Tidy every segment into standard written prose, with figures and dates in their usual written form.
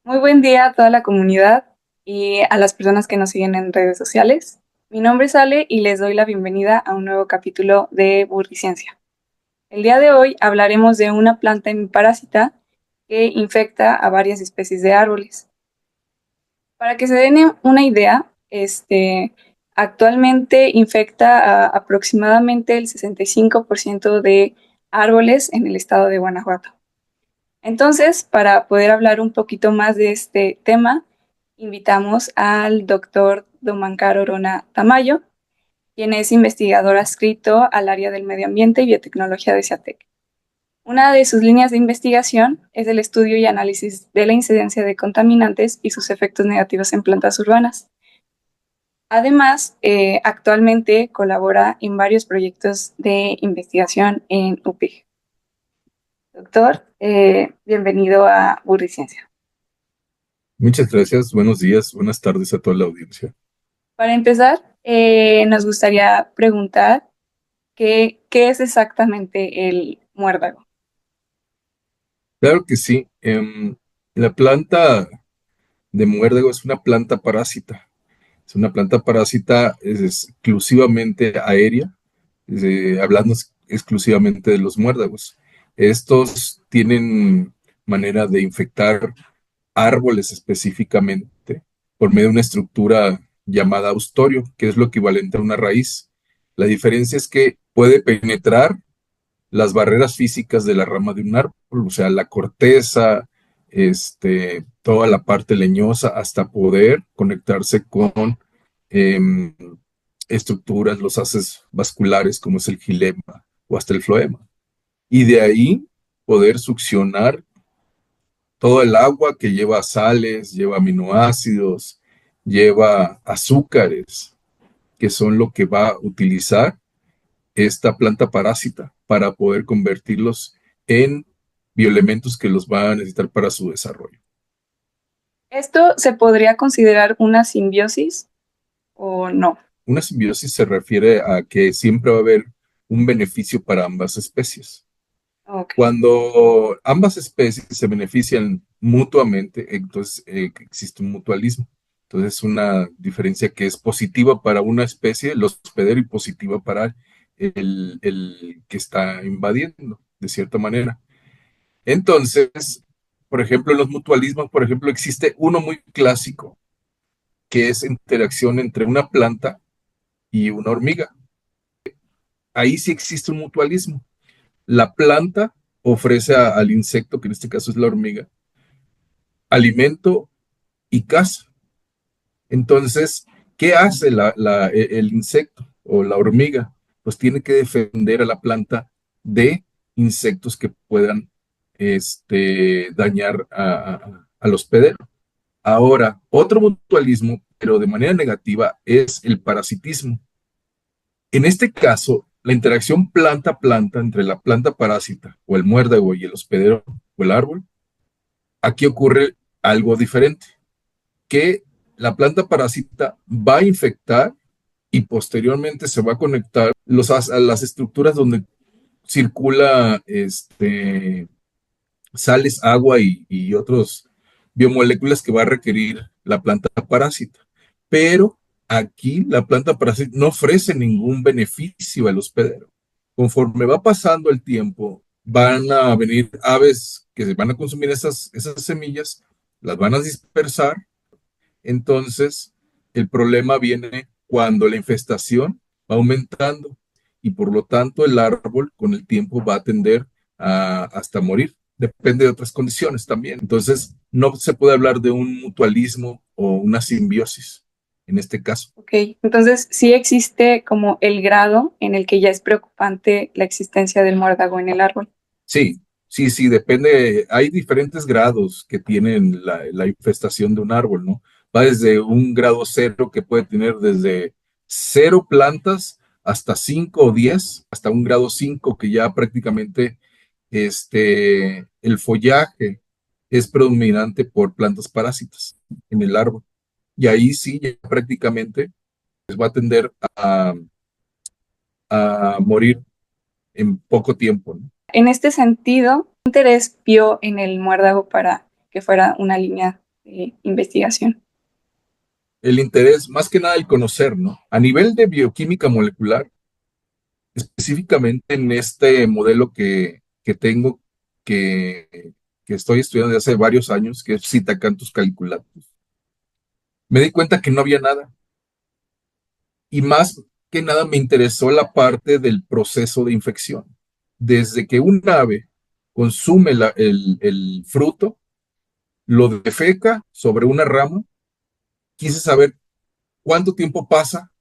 Muy buen día a toda la comunidad y a las personas que nos siguen en redes sociales. Mi nombre es Ale y les doy la bienvenida a un nuevo capítulo de Burriciencia. El día de hoy hablaremos de una planta hemiparásita que infecta a varias especies de árboles. Para que se den una idea, actualmente infecta a aproximadamente el 65% de árboles en el estado de Guanajuato. Entonces, para poder hablar un poquito más de este tema, invitamos al doctor Domancar Orona Tamayo, quien es investigador adscrito al área del medio ambiente y biotecnología de SEATEC. Una de sus líneas de investigación es el estudio y análisis de la incidencia de contaminantes y sus efectos negativos en plantas urbanas. Además, actualmente colabora en varios proyectos de investigación en UPIG. Doctor, bienvenido a Burriciencia. Muchas gracias, buenos días, buenas tardes a toda la audiencia. Para empezar, nos gustaría preguntar qué es exactamente el muérdago. Claro que sí, la planta de muérdago es una planta parásita. Es una planta parásita es exclusivamente aérea, hablando exclusivamente de los muérdagos. Estos tienen manera de infectar árboles específicamente por medio de una estructura llamada austorio, que es lo equivalente a una raíz. La diferencia es que puede penetrar las barreras físicas de la rama de un árbol, o sea, la corteza, toda la parte leñosa, hasta poder conectarse con eh, estructuras, los haces vasculares, como es el gilema o hasta el floema. Y de ahí poder succionar todo el agua que lleva sales, lleva aminoácidos, lleva azúcares, que son lo que va a utilizar esta planta parásita para poder convertirlos en bioelementos que los va a necesitar para su desarrollo. ¿Esto se podría considerar una simbiosis o no? Una simbiosis se refiere a que siempre va a haber un beneficio para ambas especies. Ok. Cuando ambas especies se benefician mutuamente, entonces existe un mutualismo. Entonces es una diferencia que es positiva para una especie, el hospedero, y positiva para el que está invadiendo, de cierta manera. Entonces, por ejemplo, en los mutualismos, por ejemplo, existe uno muy clásico, que es interacción entre una planta y una hormiga. Ahí sí existe un mutualismo. La planta ofrece al insecto, que en este caso es la hormiga, alimento y caza. Entonces, ¿qué hace el insecto o la hormiga? Pues tiene que defender a la planta de insectos que puedan dañar al hospedero. Ahora, otro mutualismo, pero de manera negativa, es el parasitismo. En este caso, la interacción planta-planta entre la planta parásita o el muérdago y el hospedero o el árbol, aquí ocurre algo diferente, que la planta parásita va a infectar y posteriormente se va a conectar a las estructuras donde circula sales, agua y otros biomoléculas que va a requerir la planta parásita. Pero aquí la planta parásita no ofrece ningún beneficio al hospedero. Conforme va pasando el tiempo, van a venir aves que se van a consumir esas semillas, las van a dispersar. Entonces, el problema viene cuando la infestación va aumentando y por lo tanto el árbol con el tiempo va a tender hasta morir. Depende de otras condiciones también. Entonces, no se puede hablar de un mutualismo o una simbiosis en este caso. Ok, entonces sí existe como el grado en el que ya es preocupante la existencia del muérdago en el árbol. Sí, sí, sí, depende. Hay diferentes grados que tienen la infestación de un árbol, ¿no? Va desde un grado cero que puede tener desde cero plantas hasta 5 o 10, hasta un grado 5 que ya prácticamente el follaje es predominante por plantas parásitas en el árbol. Y ahí sí, ya prácticamente pues, va a tender a morir en poco tiempo, ¿no? En este sentido, ¿qué interés vio en el muérdago para que fuera una línea de investigación. El interés, más que nada el conocer, ¿no? A nivel de bioquímica molecular, específicamente en este modelo que tengo, que, que estoy estudiando desde hace varios años, que es Citacanthus caliculatus, me di cuenta que no había nada. Y más que nada me interesó la parte del proceso de infección. Desde que un ave consume el fruto, lo defeca sobre una rama, quise saber cuánto tiempo pasa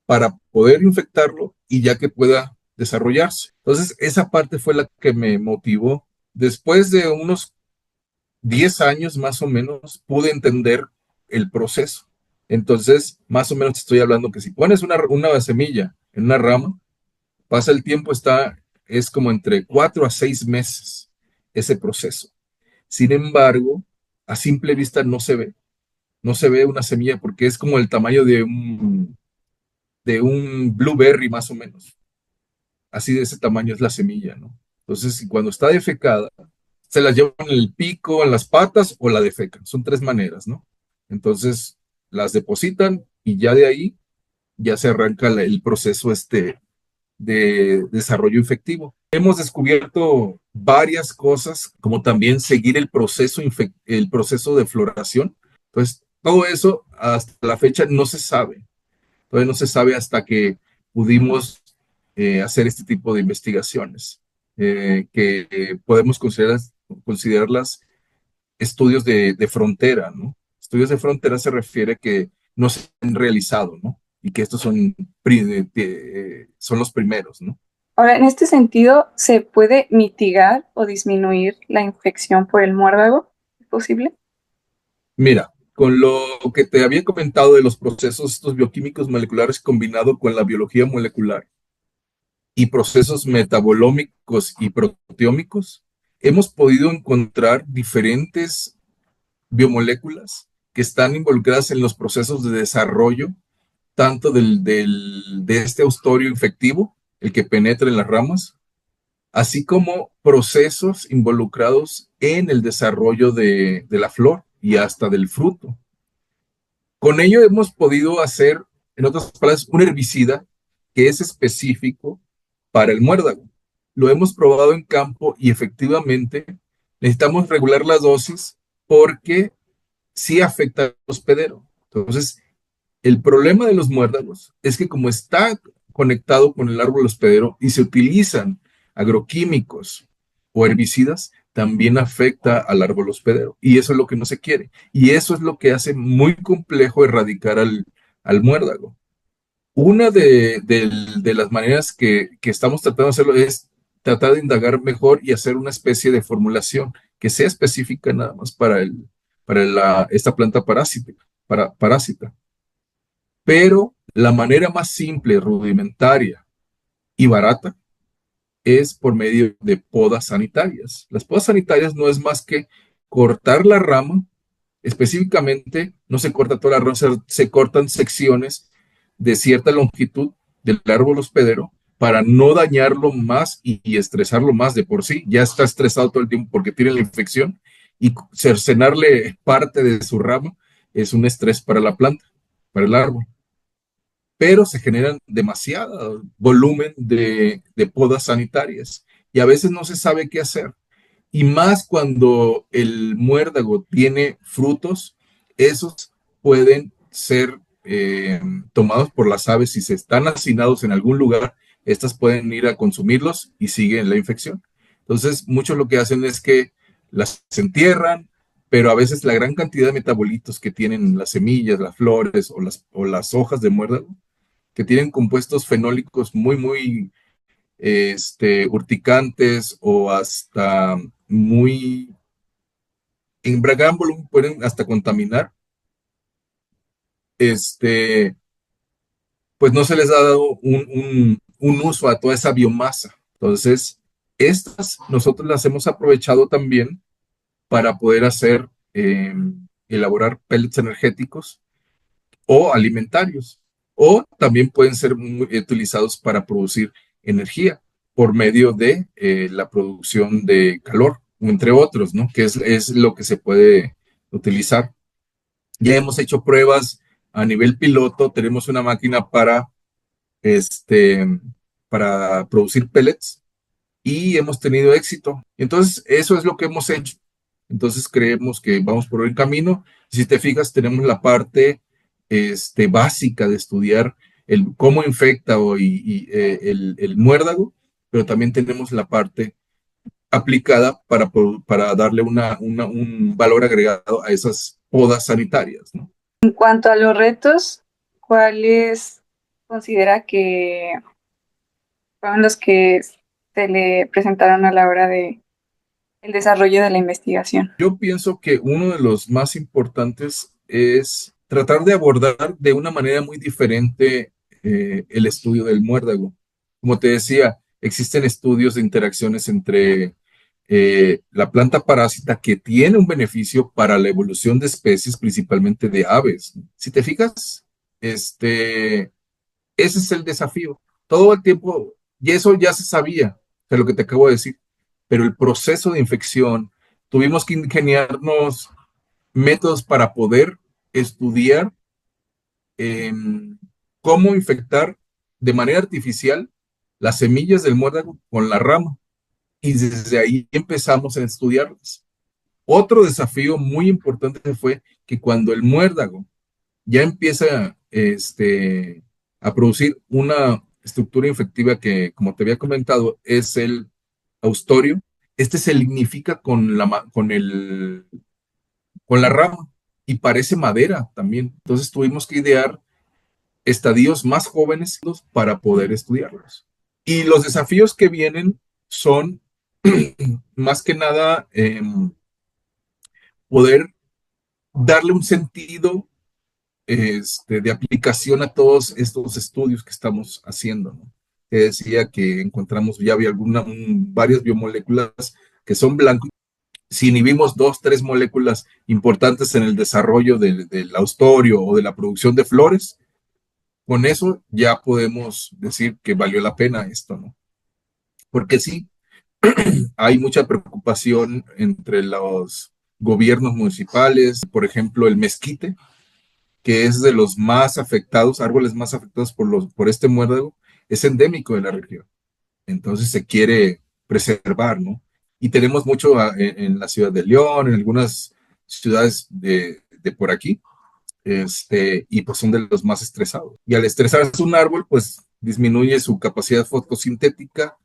para poder infectarlo y ya que pueda desarrollarse. Entonces, esa parte fue la que me motivó. Después de unos 10 años más o menos, pude entender el proceso. Entonces, más o menos te estoy hablando que si pones una semilla en una rama, pasa el tiempo, es como entre 4 a 6 meses ese proceso. Sin embargo, a simple vista no se ve una semilla porque es como el tamaño de un blueberry más o menos. Así de ese tamaño es la semilla, ¿no? Entonces, cuando está defecada, se la llevan en el pico, en las patas o la defecan. Son tres maneras, ¿no? Entonces, las depositan y ya de ahí ya se arranca el proceso de desarrollo infectivo. Hemos descubierto varias cosas, como también seguir el proceso de floración. Entonces, todo eso hasta la fecha no se sabe. Todavía no se sabe hasta que pudimos hacer este tipo de investigaciones, que podemos considerarlas estudios de frontera, ¿no? Estudios de frontera se refiere que no se han realizado, ¿no? Y que estos son los primeros, ¿no? Ahora, en este sentido, ¿se puede mitigar o disminuir la infección por el muérdago? ¿Es posible? Mira, con lo que te había comentado de los procesos estos bioquímicos moleculares combinado con la biología molecular y procesos metabolómicos y proteómicos, hemos podido encontrar diferentes biomoléculas que están involucradas en los procesos de desarrollo, tanto de este austorio infectivo, el que penetra en las ramas, así como procesos involucrados en el desarrollo de la flor y hasta del fruto. Con ello hemos podido hacer, en otras palabras, un herbicida que es específico para el muérdago. Lo hemos probado en campo y efectivamente necesitamos regular la dosis porque sí afecta al hospedero. Entonces, el problema de los muérdagos es que como está conectado con el árbol hospedero y se utilizan agroquímicos o herbicidas, también afecta al árbol hospedero. Y eso es lo que no se quiere. Y eso es lo que hace muy complejo erradicar al muérdago. Una de las maneras que estamos tratando de hacerlo es tratar de indagar mejor y hacer una especie de formulación que sea específica nada más esta planta parásita. Pero la manera más simple, rudimentaria y barata es por medio de podas sanitarias. Las podas sanitarias no es más que cortar la rama, específicamente no se corta toda la rama, se cortan secciones de cierta longitud del árbol hospedero para no dañarlo más y estresarlo más de por sí. Ya está estresado todo el tiempo porque tiene la infección y cercenarle parte de su rama es un estrés para la planta, para el árbol, pero se generan demasiado volumen de podas sanitarias y a veces no se sabe qué hacer. Y más cuando el muérdago tiene frutos, esos pueden ser tomados por las aves si se están hacinados en algún lugar, estas pueden ir a consumirlos y siguen la infección. Entonces, muchos lo que hacen es que las entierran, pero a veces la gran cantidad de metabolitos que tienen las semillas, las flores o las hojas de muérdago que tienen compuestos fenólicos muy urticantes o hasta muy, en gran volumen pueden hasta contaminar, este, pues no se les ha dado un uso a toda esa biomasa. Entonces, estas nosotros las hemos aprovechado también para poder elaborar pellets energéticos o alimentarios, o también pueden ser utilizados para producir energía por medio de la producción de calor, entre otros, ¿no? Que es lo que se puede utilizar. Ya hemos hecho pruebas a nivel piloto, tenemos una máquina este, para producir pellets y hemos tenido éxito. Entonces, eso es lo que hemos hecho. Entonces, creemos que vamos por el camino. Si te fijas, tenemos la parte básica de estudiar cómo infecta el muérdago, pero también tenemos la parte aplicada para darle un valor agregado a esas podas sanitarias, ¿no? En cuanto a los retos, ¿cuáles considera que fueron los que se le presentaron a la hora de el desarrollo de la investigación? Yo pienso que uno de los más importantes es tratar de abordar de una manera muy diferente el estudio del muérdago. Como te decía, existen estudios de interacciones entre la planta parásita que tiene un beneficio para la evolución de especies, principalmente de aves. Si te fijas, ese es el desafío. Todo el tiempo, y eso ya se sabía, de lo que te acabo de decir, pero el proceso de infección, tuvimos que ingeniarnos métodos para poder estudiar eh, cómo infectar de manera artificial las semillas del muérdago con la rama. Y desde ahí empezamos a estudiarlas. Otro desafío muy importante fue que cuando el muérdago ya empieza a producir una estructura infectiva que, como te había comentado, es el austorio. Este se lignifica con la rama y parece madera también. Entonces tuvimos que idear estadios más jóvenes para poder estudiarlos. Y los desafíos que vienen son más que nada poder darle un sentido de aplicación a todos estos estudios que estamos haciendo, ¿no? Te decía que encontramos, ya había varias biomoléculas que son blancos. Si inhibimos dos, tres moléculas importantes en el desarrollo del austorio o de la producción de flores, con eso ya podemos decir que valió la pena esto, ¿no? Porque sí, hay mucha preocupación entre los gobiernos municipales, por ejemplo, el mezquite, que es de los más afectados, árboles más afectados por este muérdago, es endémico de la región. Entonces se quiere preservar, ¿no? Y tenemos mucho en la ciudad de León, en algunas ciudades de por aquí, y pues son de los más estresados. Y al estresarse un árbol, pues disminuye su capacidad fotosintética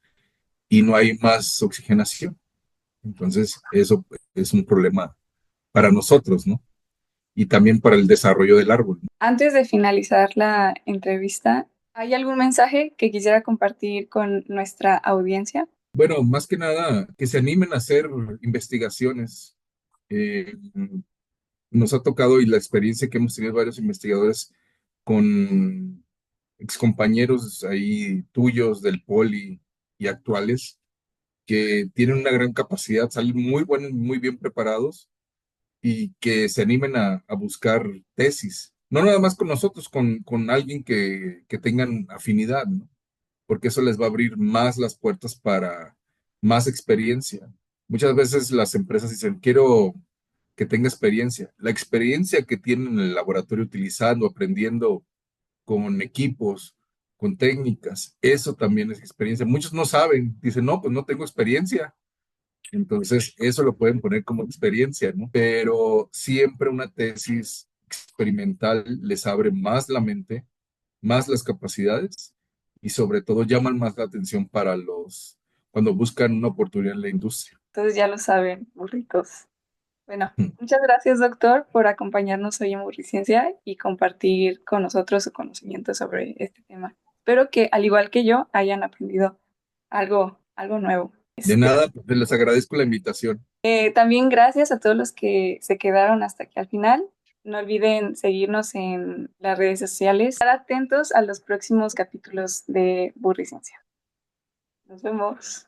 y no hay más oxigenación. Entonces, eso es un problema para nosotros, ¿no? Y también para el desarrollo del árbol, ¿no? Antes de finalizar la entrevista, ¿hay algún mensaje que quisiera compartir con nuestra audiencia? Bueno, más que nada, que se animen a hacer investigaciones. Eh, Nos ha tocado y la experiencia que hemos tenido varios investigadores con excompañeros ahí tuyos del Poli y actuales que tienen una gran capacidad, salen muy buenos, muy bien preparados y que se animen a buscar tesis. No nada más con nosotros, con alguien que tengan afinidad, ¿no? Porque eso les va a abrir más las puertas para más experiencia. Muchas veces las empresas dicen, quiero que tenga experiencia. La experiencia que tienen en el laboratorio utilizando, aprendiendo con equipos, con técnicas, eso también es experiencia. Muchos no saben, dicen, no, pues no tengo experiencia. Entonces, eso lo pueden poner como experiencia, ¿no? Pero siempre una tesis experimental les abre más la mente, más las capacidades y sobre todo llaman más la atención para cuando buscan una oportunidad en la industria. Entonces ya lo saben, burritos. Bueno, muchas gracias, doctor, por acompañarnos hoy en Burriciencia y compartir con nosotros su conocimiento sobre este tema. Espero que, al igual que yo, hayan aprendido algo nuevo. De nada, pues les agradezco la invitación. También gracias a todos los que se quedaron hasta aquí al final. No olviden seguirnos en las redes sociales. Estar atentos a los próximos capítulos de Burriciencia. Nos vemos.